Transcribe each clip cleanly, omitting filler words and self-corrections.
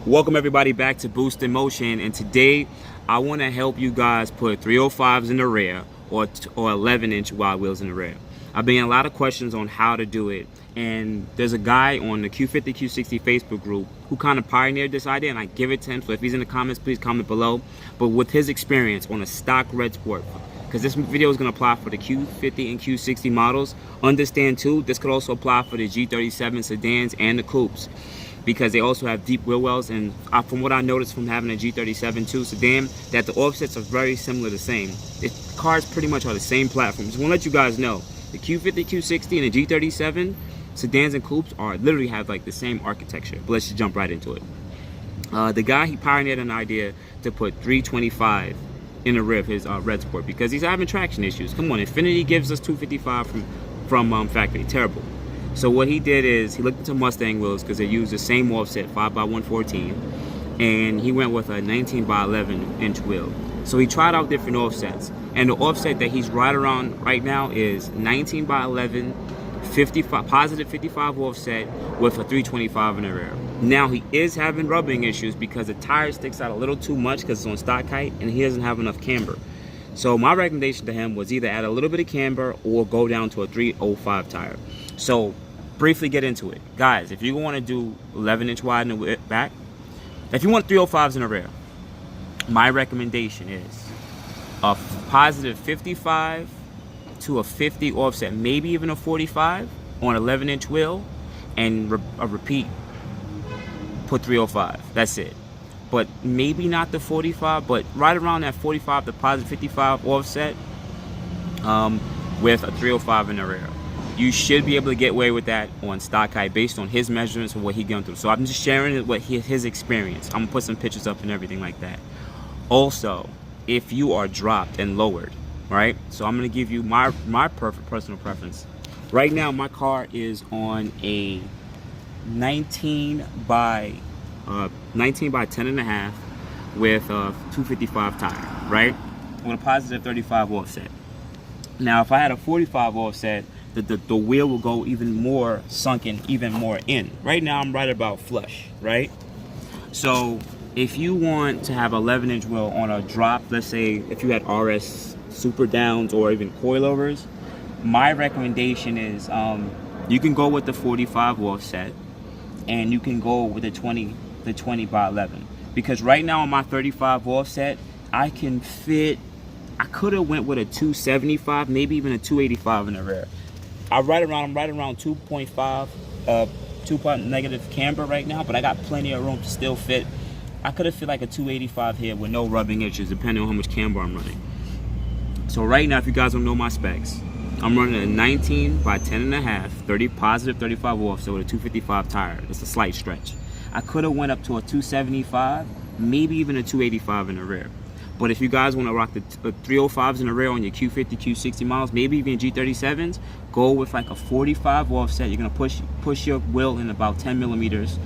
Welcome everybody back to Boost in Motion, and today I want to help you guys put 305s in the rear or 11-inch wide wheels in the rear. I've been getting a lot of questions on how to do it, and there's a guy on the Q50, Q60 Facebook group who kind of pioneered this idea, and I give it to him. So if he's in the comments, please comment below. But with his experience on a stock red sport, because this video is going to apply for the Q50 and Q60 models. Understand too, this could also apply for the G37 sedans and the coupes, because they also have deep wheel wells. And from what I noticed from having a G37 2 sedan, that the offsets are very similar, the same. The cars pretty much are the same platform. Just want to let you guys know, the Q50, Q60, and the G37 sedans and coupes are literally have like the same architecture. But let's just jump right into it. The guy, he pioneered an idea to put 325 in the rear of his red sport because he's having traction issues. Come on, Infinity gives us 255 from factory. Terrible. So what he did is he looked into Mustang wheels because they use the same offset, 5x114, and he went with a 19x11-inch wheel. So he tried out different offsets, and the offset that he's right around right now is 19x11, 55, positive 55 offset with a 325 in the rear. Now he is having rubbing issues because the tire sticks out a little too much because it's on stock height, and he doesn't have enough camber. So my recommendation to him was either add a little bit of camber or go down to a 305 tire. So briefly get into it, guys. If you want to do 11-inch wide in the back, if you want 305s in the rear, my recommendation is a positive 55 to a 50 offset, maybe even a 45 on 11-inch wheel, and a repeat, put 305. That's it. But maybe not the 45, but right around that 45 to positive 55 offset with a 305 in the rear. You should be able to get away with that on stock height based on his measurements and what he's going through. So I'm just sharing what his experience. I'm going to put some pictures up and everything like that. Also, if you are dropped and lowered, right? So I'm going to give you my perfect personal preference. Right now, my car is on a 19 by 10.5 with a 255 tire, right? With a positive 35 offset. Now, if I had a 45 offset, the wheel will go even more sunken, even more in. Right now, I'm right about flush, right? So if you want to have 11-inch wheel on a drop, let's say if you had RS super downs or even coilovers, my recommendation is you can go with the 45 offset, and you can go with the 20 by 11. Because right now on my 35 offset, I can fit, I could have went with a 275, maybe even a 285 in the rear. I'm right around 2.5, 2 negative camber right now, but I got plenty of room to still fit. I could have fit like a 285 here with no rubbing issues, depending on how much camber I'm running. So right now, if you guys don't know my specs, I'm running a 19 by 10.5, 30 positive 35 offset with a 255 tire. It's a slight stretch. I could have went up to a 275, maybe even a 285 in the rear. But if you guys want to rock the 305s in the rear on your Q50, Q60 models, maybe even G37s, go with like a 45 offset. You're gonna push your wheel in about 10 millimeters,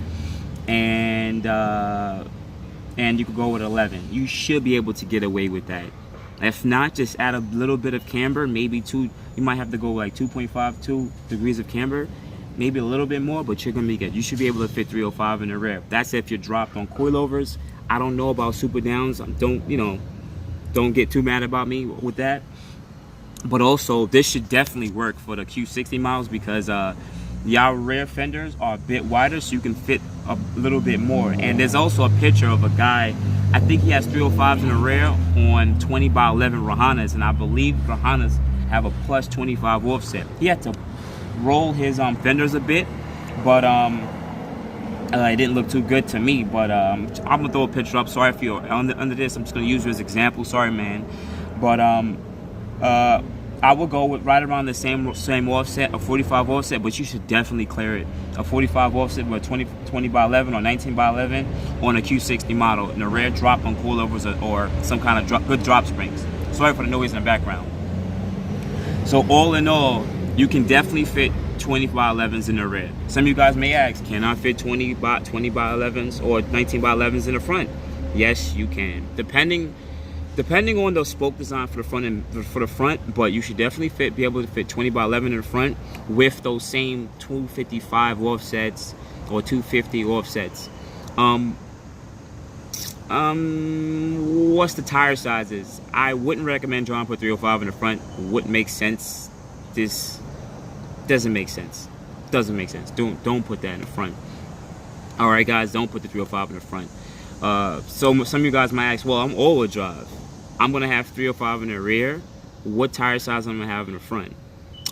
and you could go with 11. You should be able to get away with that. If not, just add a little bit of camber, maybe you might have to go like 2.52 degrees of camber, maybe a little bit more, but you're gonna be good. You should be able to fit 305 in the rear. That's if you're dropped on coilovers. I don't know about super downs. Don't get too mad about me with that. But also, this should definitely work for the Q60 models because y'all rear fenders are a bit wider, so you can fit a little bit more. And there's also a picture of a guy, I think he has 305s in the rear on 20 by 11 Rahanas, and I believe Rahanas have a plus 25 offset. He had to roll his fenders a bit, but it didn't look too good to me. But I'm gonna throw a picture up. Sorry if you're under this. I'm just gonna use you as an example. Sorry, man. But I will go with right around the same offset, a 45 offset, but you should definitely clear it. A 45 offset with 20 by 11 or 19 by 11 on a Q60 model, and a rare drop on coilovers or some kind of good drop springs. Sorry for the noise in the background. So all in all, you can definitely fit 20 by 11s in the rear. Some of you guys may ask, can I fit 20 by 11s or 19 by 11s in the front? Yes, you can. Depending on the spoke design for the front, but you should definitely be able to fit 20 by 11 in the front with those same 255 offsets or 250 offsets. What's the tire sizes? I wouldn't recommend trying to put 305 in the front. Wouldn't make sense. This doesn't make sense. Doesn't make sense. Don't put that in the front. All right, guys, don't put the 305 in the front. So some of you guys might ask, well, I'm all-wheel drive. I'm gonna have 305 in the rear. What tire size I'm gonna have in the front?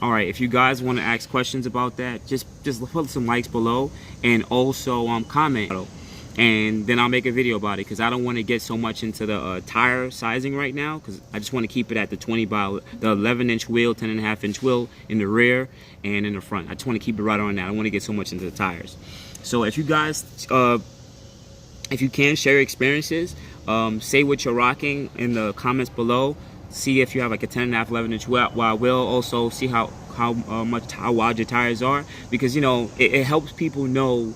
All right, if you guys want to ask questions about that, just put some likes below, and also comment, and then I'll make a video about it, because I don't want to get so much into the tire sizing right now, because I just want to keep it at the 11-inch wheel, 10.5-inch wheel in the rear and in the front. I just want to keep it right on that. I don't want to get so much into the tires. So if you guys, if you can, share your experiences, say what you're rocking in the comments below. See if you have like a 10.5, 11-inch wheel. I will also see how wide your tires are, because you know it helps people know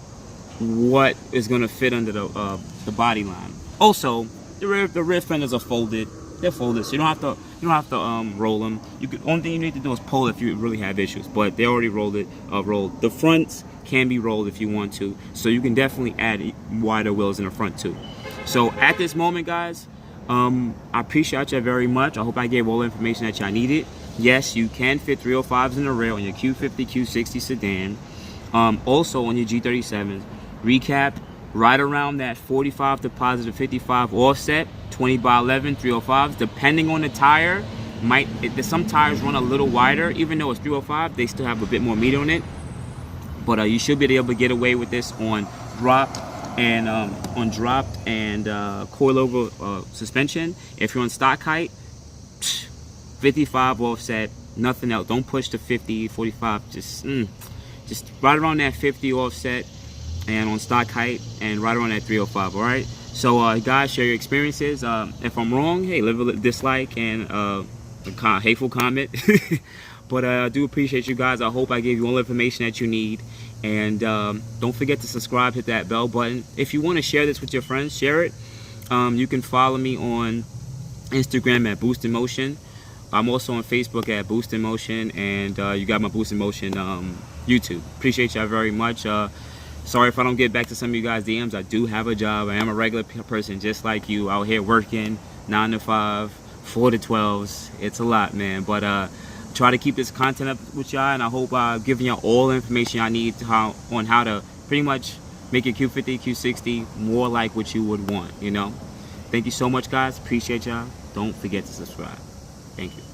what is going to fit under the body line. Also, the rear fenders are folded. They're folded, so you don't have to roll them. Only thing you need to do is pull if you really have issues. But they already rolled. The fronts can be rolled if you want to, so you can definitely add wider wheels in the front too. So at this moment, guys, I appreciate you very much. I hope I gave all the information that y'all needed. Yes, you can fit 305s in the rear on your Q50, Q60 sedan. Also on your G37s. Recap, right around that 45 to positive 55 offset, 20/11 305s. Depending on the tire, some tires run a little wider. Even though it's 305, they still have a bit more meat on it. But you should be able to get away with this on dropped and coilover suspension. If you're on stock height, 55 offset, nothing else. Don't push to 50, 45. Just right around that 50 offset and on stock height, and right around that 305. All right. So guys, share your experiences. If I'm wrong, hey, leave a dislike and a hateful comment. But I do appreciate you guys. I hope I gave you all the information that you need. And don't forget to subscribe, hit that bell button. If you want to share this with your friends, share it. You can follow me on Instagram at Boost in Motion. I'm also on Facebook at Boost in Motion, and you got my Boost in Motion YouTube. Appreciate y'all very much. Sorry if I don't get back to some of you guys' DMs. I do have a job. I am a regular person just like you, out here working 9 to 5, 4 to 12s. It's a lot, man. But try to keep this content up with y'all, and I hope I've given y'all all the information I need on how to pretty much make your Q50, Q60 more like what you would want, you know. Thank you so much, guys. Appreciate y'all. Don't forget to subscribe. Thank you.